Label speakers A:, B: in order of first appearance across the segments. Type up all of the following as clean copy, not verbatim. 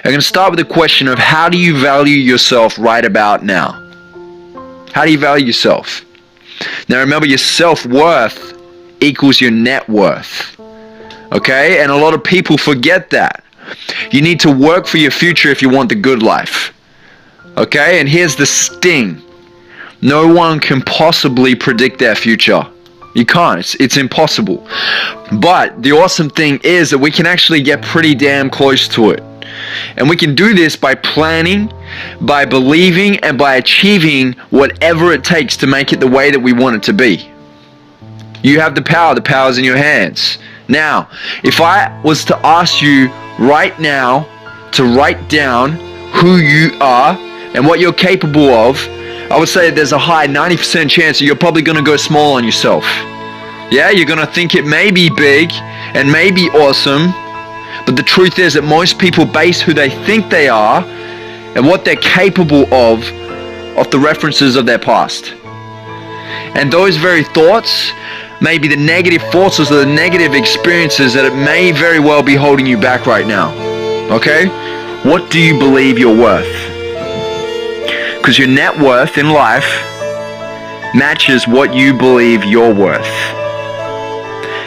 A: I'm going to start with the question of how do you value yourself right about now? How do you value yourself? Now remember, your self-worth equals your net worth. Okay? And a lot of people forget that. You need to work for your future if you want the good life. Okay? And here's the sting. No one can possibly predict their future. You can't. It's impossible. But the awesome thing is that we can actually get pretty damn close to it. And we can do this by planning, by believing, and by achieving whatever it takes to make it the way that we want it to be. You have the power's in your hands. Now, if I was to ask you right now to write down who you are and what you're capable of, I would say there's a high 90% chance that you're probably going to go small on yourself. Yeah, you're going to think it may be big and may be awesome, but the truth is that most people base who they think they are and what they're capable of the references of their past. And those very thoughts may be the negative forces or the negative experiences that it may very well be holding you back right now. Okay? What do you believe you're worth? Because your net worth in life matches what you believe you're worth.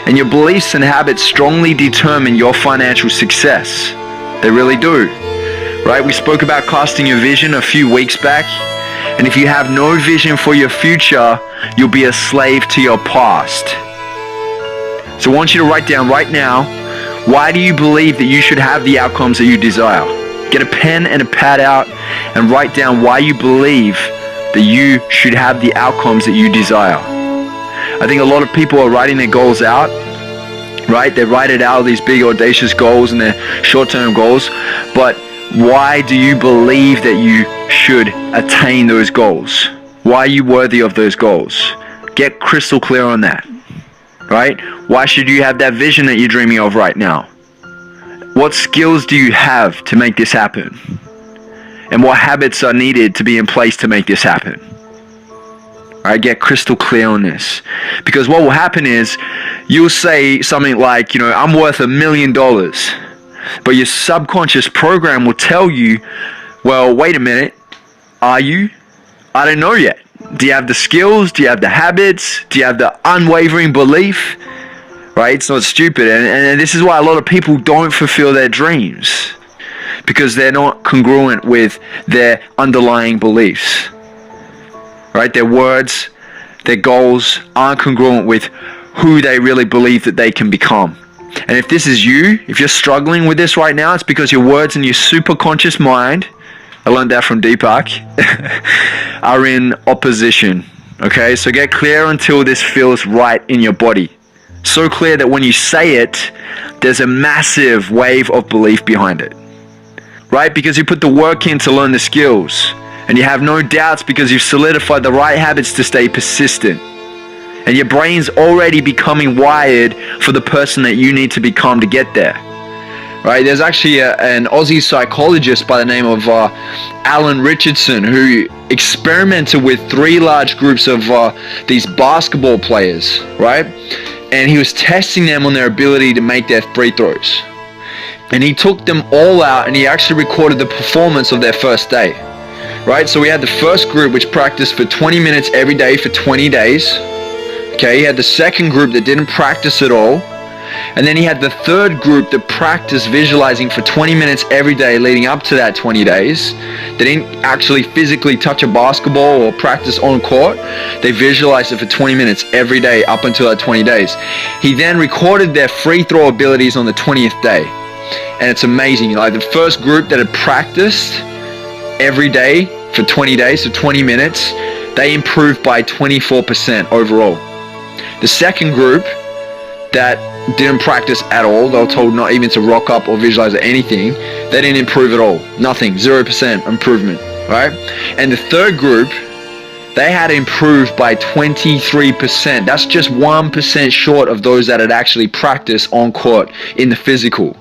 A: And your beliefs and habits strongly determine your financial success. They really do. Right? We spoke about casting your vision a few weeks back. And if you have no vision for your future, you'll be a slave to your past. So I want you to write down right now, why do you believe that you should have the outcomes that you desire? Get a pen and a pad out and write down why you believe that you should have the outcomes that you desire. I think a lot of people are writing their goals out, right? They write it out, these big audacious goals and their short-term goals. But why do you believe that you should attain those goals? Why are you worthy of those goals? Get crystal clear on that, right? Why should you have that vision that you're dreaming of right now? What skills do you have to make this happen? And what habits are needed to be in place to make this happen? Alright, get crystal clear on this. Because what will happen is, you'll say something like, I'm worth $1 million. But your subconscious program will tell you, well, wait a minute, are you? I don't know yet. Do you have the skills? Do you have the habits? Do you have the unwavering belief? Right? It's not stupid. And this is why a lot of people don't fulfill their dreams. Because they're not congruent with their underlying beliefs. Right? Their words, their goals aren't congruent with who they really believe that they can become. And if this is you, if you're struggling with this right now, it's because your words in your superconscious mind, I learned that from Deepak, are in opposition. Okay, so get clear until this feels right in your body. So clear that when you say it, there's a massive wave of belief behind it. Right? Because you put the work in to learn the skills. And you have no doubts because you've solidified the right habits to stay persistent. And your brain's already becoming wired for the person that you need to become to get there. Right? There's actually an Aussie psychologist by the name of Alan Richardson who experimented with 3 large groups of these basketball players, right? And he was testing them on their ability to make their free throws. And he took them all out and he actually recorded the performance of their first day. Right? So we had the first group which practiced for 20 minutes every day for 20 days. Okay, he had the second group that didn't practice at all. And then he had the third group that practiced visualizing for 20 minutes every day leading up to that 20 days. They didn't actually physically touch a basketball or practice on court. They visualized it for 20 minutes every day up until that 20 days. He then recorded their free throw abilities on the 20th day. And it's amazing. Like the first group that had practiced every day for 20 days, so 20 minutes, they improved by 24% overall. The second group that didn't practice at all, they were told not even to rock up or visualize anything, they didn't improve at all. Nothing, 0% improvement, right? And the third group, they had improved by 23%. That's just 1% short of those that had actually practiced on court in the physical.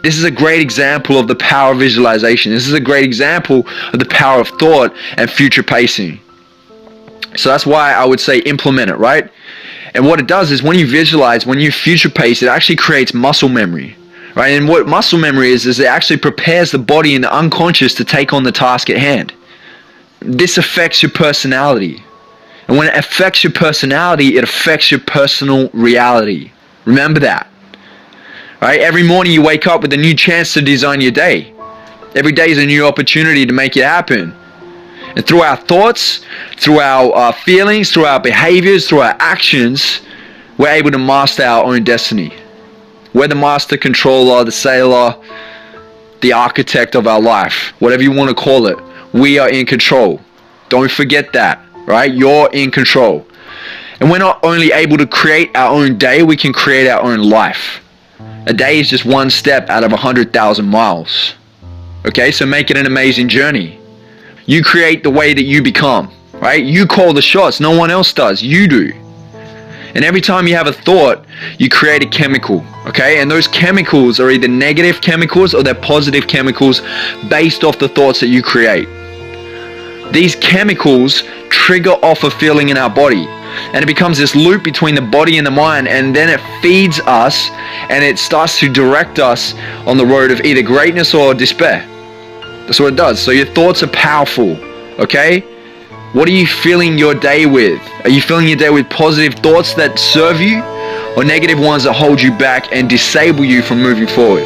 A: This is a great example of the power of visualization. This is a great example of the power of thought and future pacing. So that's why I would say implement it, right? And what it does is when you visualize, when you future pace, it actually creates muscle memory, right? And what muscle memory is it actually prepares the body and the unconscious to take on the task at hand. This affects your personality. And when it affects your personality, it affects your personal reality. Remember that. Right? Every morning you wake up with a new chance to design your day. Every day is a new opportunity to make it happen. And through our thoughts, through our feelings, through our behaviors, through our actions, we're able to master our own destiny. We're the master controller, the sailor, the architect of our life. Whatever you want to call it. We are in control. Don't forget that, right? You're in control. And we're not only able to create our own day, we can create our own life. A day is just one step out of 100,000 miles. Okay, so make it an amazing journey. You create the way that you become, right? You call the shots, no one else does, you do. And every time you have a thought, you create a chemical, okay? And those chemicals are either negative chemicals or they're positive chemicals based off the thoughts that you create. These chemicals trigger off a feeling in our body. And it becomes this loop between the body and the mind, and then it feeds us and it starts to direct us on the road of either greatness or despair. That's what it does. So your thoughts are powerful, okay? What are you filling your day with? Are you filling your day with positive thoughts that serve you, or negative ones that hold you back and disable you from moving forward?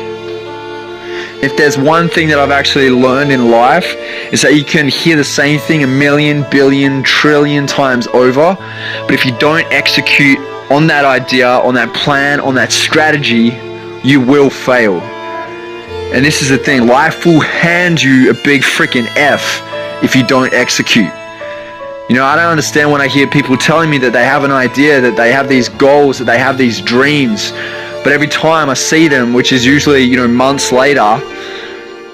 A: If there's one thing that I've actually learned in life, is that you can hear the same thing a million, billion, trillion times over, but if you don't execute on that idea, on that plan, on that strategy, you will fail. And this is the thing, life will hand you a big freaking F if you don't execute. You know, I don't understand when I hear people telling me that they have an idea, that they have these goals, that they have these dreams, but every time I see them, which is usually, you know, months later,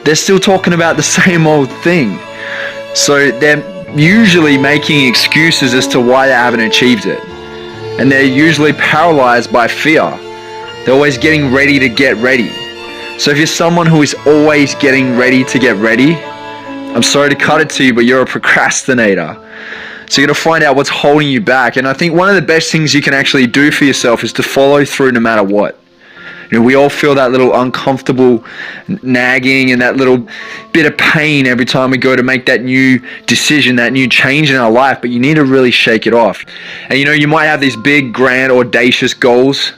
A: they're still talking about the same old thing. So they're usually making excuses as to why they haven't achieved it. And they're usually paralyzed by fear. They're always getting ready to get ready. So if you're someone who is always getting ready to get ready, I'm sorry to cut it to you, but you're a procrastinator. So you got to find out what's holding you back. And I think one of the best things you can actually do for yourself is to follow through no matter what. You know, we all feel that little uncomfortable nagging and that little bit of pain every time we go to make that new decision, that new change in our life, but you need to really shake it off. And you know, you might have these big, grand, audacious goals,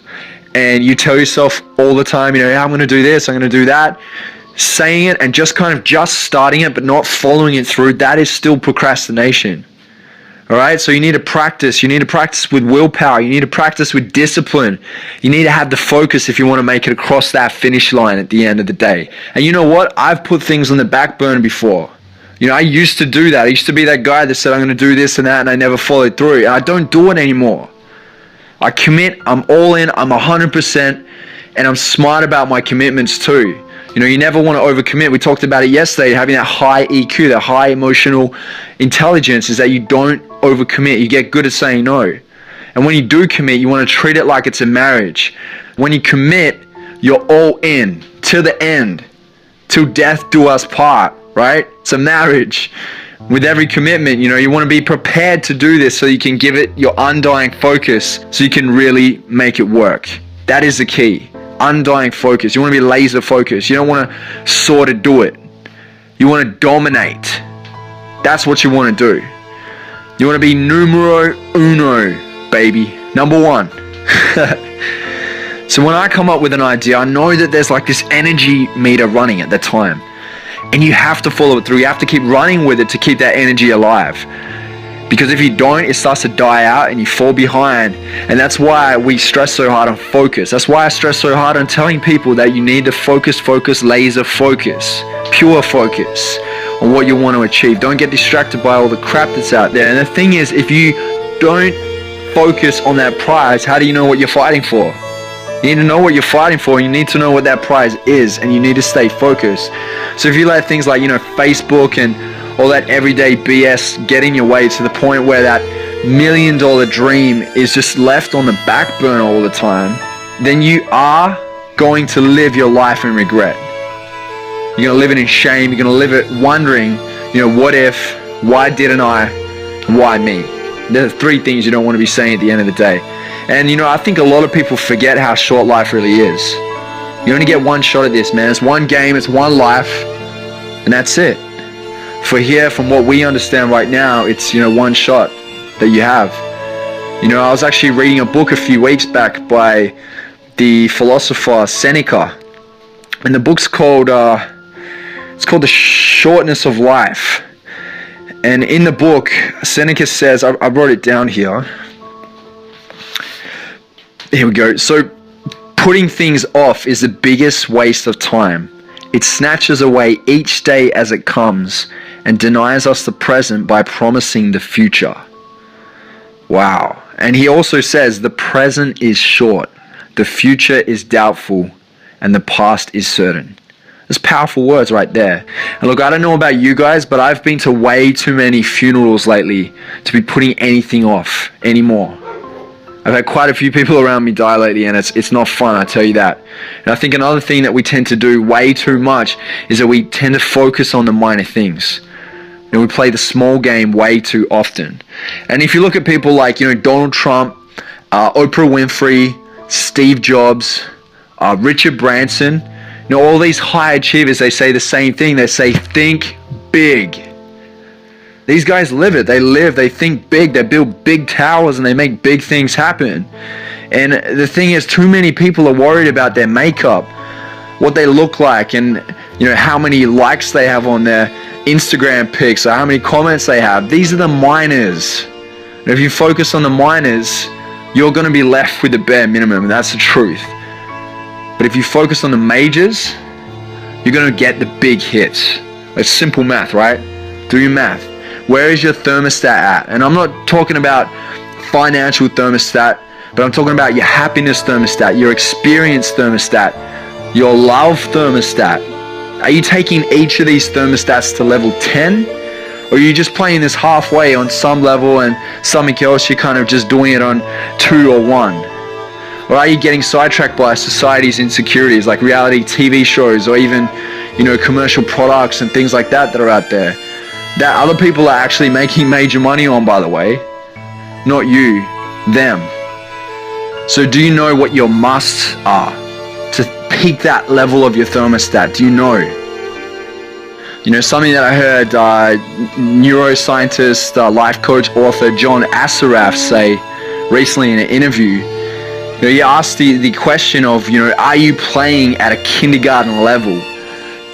A: and you tell yourself all the time, you know, I'm going to do this, I'm going to do that. Saying it and just starting it but not following it through, that is still procrastination. Alright, so you need to practice. You need to practice with willpower. You need to practice with discipline. You need to have the focus if you want to make it across that finish line at the end of the day. And you know what? I've put things on the back burner before. You know, I used to do that. I used to be that guy that said I'm going to do this and that, and I never followed through. And I don't do it anymore. I commit. I'm all in. I'm 100%. And I'm smart about my commitments too. You know, you never want to overcommit. We talked about it yesterday, having that high EQ, that high emotional intelligence, is that you don't overcommit. You get good at saying no. And when you do commit, you want to treat it like it's a marriage. When you commit, you're all in to the end, till death do us part, right? It's a marriage. With every commitment, you know, you want to be prepared to do this so you can give it your undying focus so you can really make it work. That is the key. Undying focus. You want to be laser focused. You don't want to sort of do it. You want to dominate. That's what you want to do. You want to be numero uno, baby. Number one. So when I come up with an idea, I know that there's like this energy meter running at the time. And you have to follow it through. You have to keep running with it to keep that energy alive. Because if you don't, it starts to die out and you fall behind. And that's why we stress so hard on focus. That's why I stress so hard on telling people that you need to focus, laser focus, pure focus on what you want to achieve. Don't get distracted by all the crap that's out there. And the thing is, if you don't focus on that prize, how do you know what you're fighting for? You need to know what you're fighting for. You need to know what that prize is, and you need to stay focused. So if you let things like, you know, Facebook and all that everyday BS get in your way to the point where that $1 million dream is just left on the back burner all the time, then you are going to live your life in regret. You're going to live it in shame. You're going to live it wondering, you know, what if, why didn't I, why me? There are three things you don't want to be saying at the end of the day. And, you know, I think a lot of people forget how short life really is. You only get one shot at this, man. It's one game, it's one life, and that's it. For here, from what we understand right now, it's, one shot that you have. I was actually reading a book a few weeks back by the philosopher Seneca, and the book's called The Shortness of Life. And in the book, Seneca says, I wrote it down here. Here we go. So, putting things off is the biggest waste of time. It snatches away each day as it comes and denies us the present by promising the future. Wow. And he also says the present is short, the future is doubtful, and the past is certain. There's powerful words right there. And look, I don't know about you guys, but I've been to way too many funerals lately to be putting anything off anymore. I've had quite a few people around me die lately, and it's not fun, I tell you that. And I think another thing that we tend to do way too much is that we tend to focus on the minor things. We play the small game way too often. And if you look at people like, Donald Trump, Oprah Winfrey, Steve Jobs, Richard Branson, all these high achievers, they say the same thing. They say, think big. These guys live it. They think big. They build big towers and they make big things happen. And the thing is, too many people are worried about their makeup, what they look like, and how many likes they have on their Instagram pics, or how many comments they have. These are the minors. And if you focus on the minors, you're going to be left with the bare minimum, and that's the truth. But if you focus on the majors, you're going to get the big hits. It's simple math, right? Do your math. Where is your thermostat at? And I'm not talking about financial thermostat, but I'm talking about your happiness thermostat, your experience thermostat, your love thermostat. Are you taking each of these thermostats to level 10? Or are you just playing this halfway on some level and something else you're kind of just doing it on 2 or 1? Or are you getting sidetracked by society's insecurities like reality TV shows or even, commercial products and things like that are out there? That other people are actually making major money on, by the way. Not you, them. So do you know what your musts are to peak that level of your thermostat? Do you know? Something that I heard neuroscientist, life coach, author John Assaraf say recently in an interview. He asked the question of, are you playing at a kindergarten level?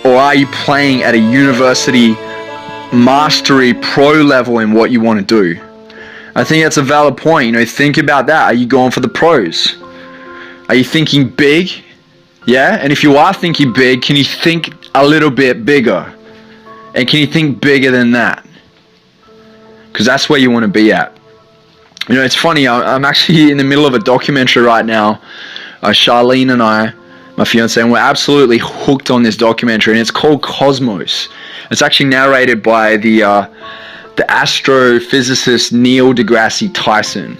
A: Or are you playing at a university mastery pro level in what you want to do? I think that's a valid point. Think about that. Are you going for the pros? Are you thinking big? Yeah? And if you are thinking big, can you think a little bit bigger? And can you think bigger than that? Because that's where you want to be at. It's funny, I'm actually in the middle of a documentary right now. Charlene and I, my fiance, and we're absolutely hooked on this documentary, and it's called Cosmos. It's actually narrated by the astrophysicist Neil deGrasse Tyson.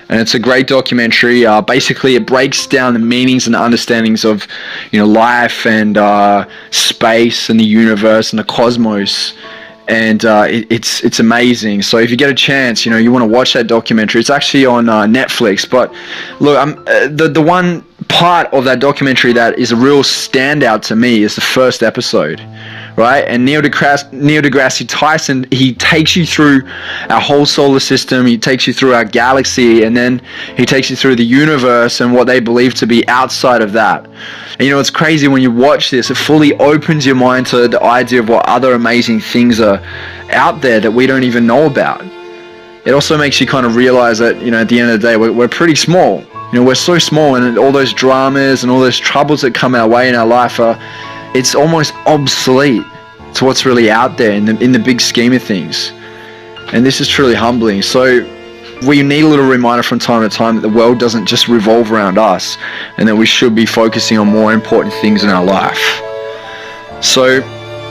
A: And it's a great documentary. Basically, it breaks down the meanings and understandings of, life and space and the universe and the cosmos. And it's amazing. So if you get a chance, you want to watch that documentary. It's actually on Netflix. But look, the one part of that documentary that is a real standout to me is the first episode. Right? And Neil deGrasse Tyson, he takes you through our whole solar system, he takes you through our galaxy, and then he takes you through the universe and what they believe to be outside of that. And it's crazy when you watch this, it fully opens your mind to the idea of what other amazing things are out there that we don't even know about. It also makes you kind of realize that, at the end of the day, we're pretty small. We're so small, and all those dramas and all those troubles that come our way in our life it's almost obsolete to what's really out there in the big scheme of things. And this is truly humbling. So we need a little reminder from time to time that the world doesn't just revolve around us, and that we should be focusing on more important things in our life. So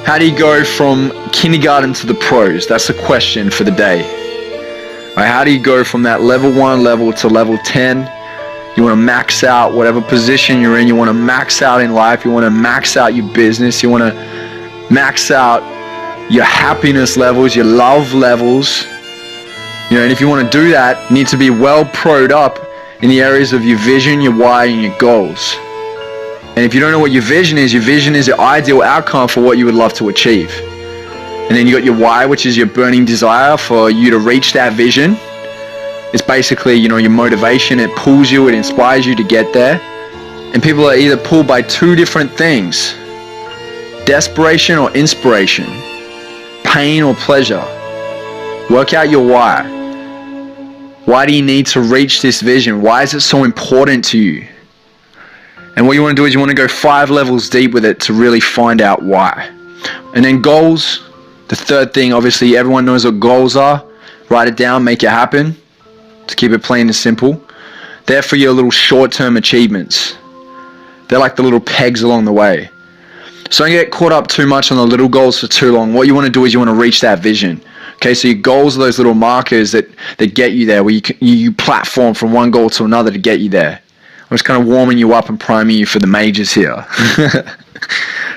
A: how do you go from kindergarten to the pros? That's the question for the day. Right, how do you go from that level 1 level to level 10? You want to max out whatever position you're in. You want to max out in life. You want to max out your business. You want to max out your happiness levels, your love levels. And if you want to do that, you need to be well pro'd up in the areas of your vision, your why, and your goals. And if you don't know what your vision is your ideal outcome for what you would love to achieve. And then you got your why, which is your burning desire for you to reach that vision. It's basically, your motivation. It pulls you, it inspires you to get there. And people are either pulled by two different things: desperation or inspiration, pain or pleasure. Work out your why. Why do you need to reach this vision? Why is it so important to you? And what you want to do is you want to go 5 levels deep with it to really find out why. And then goals, the third thing, obviously everyone knows what goals are. Write it down, make it happen. To keep it plain and simple. They're for your little short-term achievements. They're like the little pegs along the way. So don't get caught up too much on the little goals for too long. What you want to do is you want to reach that vision. Okay, so your goals are those little markers that get you there, where you platform from one goal to another to get you there. I'm just kind of warming you up and priming you for the majors here.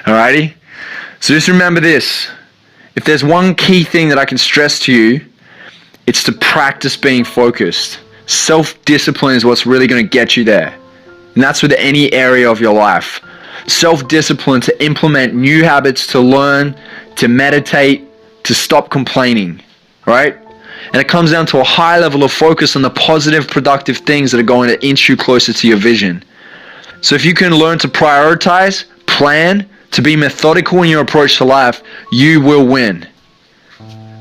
A: Alrighty? So just remember this. If there's one key thing that I can stress to you, it's to practice being focused. Self-discipline is what's really going to get you there. And that's with any area of your life. Self-discipline to implement new habits, to learn, to meditate, to stop complaining. Right? And it comes down to a high level of focus on the positive, productive things that are going to inch you closer to your vision. So if you can learn to prioritize, plan, to be methodical in your approach to life, you will win.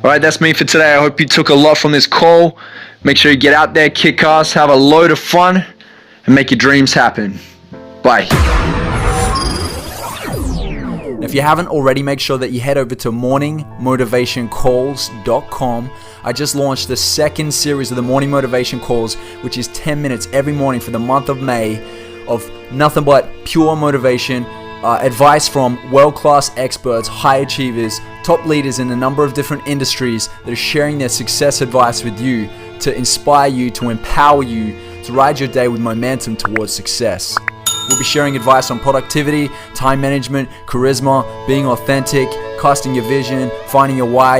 A: Alright, that's me for today. I hope you took a lot from this call. Make sure you get out there, kick ass, have a load of fun, and make your dreams happen. Bye.
B: If you haven't already, make sure that you head over to morningmotivationcalls.com. I just launched the second series of the Morning Motivation Calls, which is 10 minutes every morning for the month of May of nothing but pure motivation, advice from world-class experts, high achievers, top leaders in a number of different industries that are sharing their success advice with you to inspire you, to empower you, to ride your day with momentum towards success. We'll be sharing advice on productivity, time management, charisma, being authentic, casting your vision, finding your why,